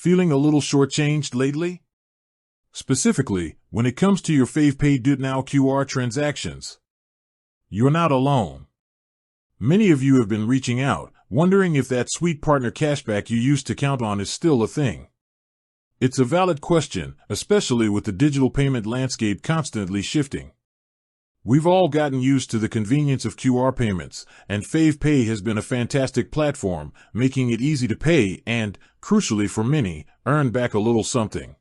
Feeling a little shortchanged lately? Specifically, when it comes to your FavePay DuitNow QR transactions. You're not alone. Many of you have been reaching out, wondering if that sweet partner cashback you used to count on is still a thing. It's a valid question, especially with the digital payment landscape constantly shifting. We've all gotten used to the convenience of QR payments, and FavePay has been a fantastic platform, making it easy to pay and, crucially for many, earn back a little something.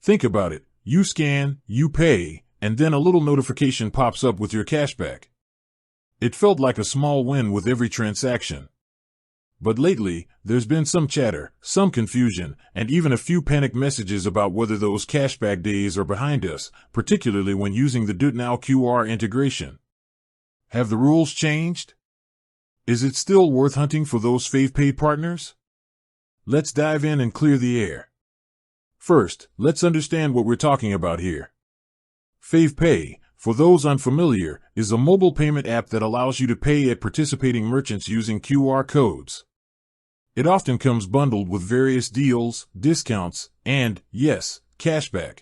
Think about it. You scan, you pay, and then a little notification pops up with your cashback. It felt like a small win with every transaction. But lately, there's been some chatter, some confusion, and even a few panicked messages about whether those cashback days are behind us, particularly when using the DuitNow QR integration. Have the rules changed? Is it still worth hunting for those FavePay partners? Let's dive in and clear the air. First, let's understand what we're talking about here. FavePay, for those unfamiliar, is a mobile payment app that allows you to pay at participating merchants using QR codes. It often comes bundled with various deals, discounts, and, yes, cashback.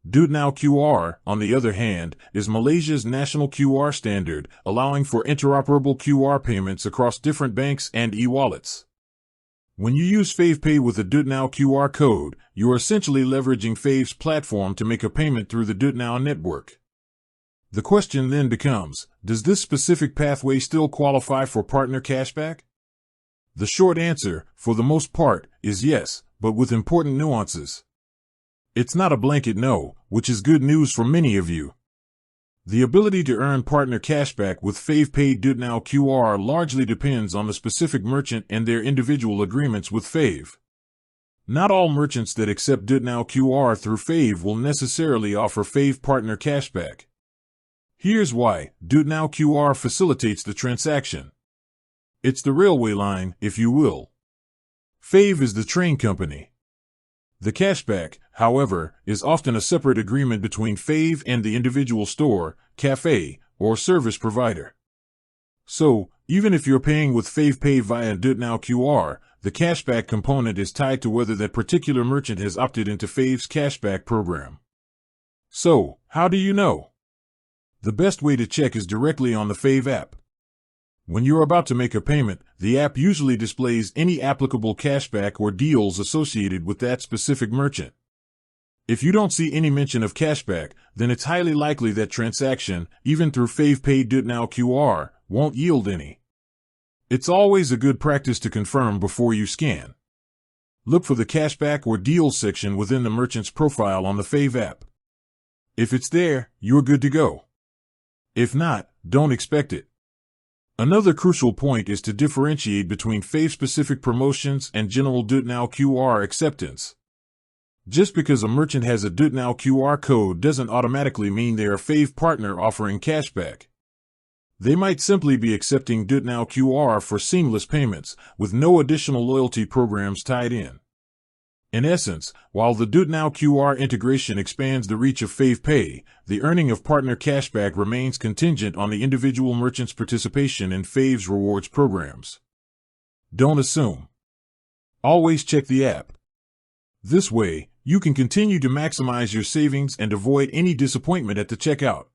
DuitNow QR, on the other hand, is Malaysia's national QR standard, allowing for interoperable QR payments across different banks and e-wallets. When you use FavePay with a DuitNow QR code, you are essentially leveraging Fave's platform to make a payment through the DuitNow network. The question then becomes, does this specific pathway still qualify for partner cashback? The short answer, for the most part, is yes, but with important nuances. It's not a blanket no, which is good news for many of you. The ability to earn partner cashback with FavePay DuitNow QR largely depends on the specific merchant and their individual agreements with Fave. Not all merchants that accept DuitNow QR through Fave will necessarily offer Fave partner cashback. Here's why. DuitNow QR facilitates the transaction. It's the railway line, if you will. Fave is the train company. The cashback, however, is often a separate agreement between Fave and the individual store, cafe, or service provider. So, even if you're paying with FavePay via DuitNow QR, the cashback component is tied to whether that particular merchant has opted into Fave's cashback program. So, how do you know? The best way to check is directly on the Fave app. When you're about to make a payment, the app usually displays any applicable cashback or deals associated with that specific merchant. If you don't see any mention of cashback, then it's highly likely that transaction, even through FavePay DuitNow QR, won't yield any. It's always a good practice to confirm before you scan. Look for the cashback or deals section within the merchant's profile on the Fave app. If it's there, you're good to go. If not, don't expect it. Another crucial point is to differentiate between Fave-specific promotions and general DuitNow QR acceptance. Just because a merchant has a DuitNow QR code doesn't automatically mean they're a Fave partner offering cashback. They might simply be accepting DuitNow QR for seamless payments, with no additional loyalty programs tied in. In essence, while the DuitNow QR integration expands the reach of FavePay, the earning of partner cashback remains contingent on the individual merchant's participation in Fave's rewards programs. Don't assume. Always check the app. This way, you can continue to maximize your savings and avoid any disappointment at the checkout.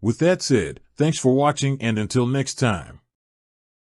With that said, thanks for watching, and until next time.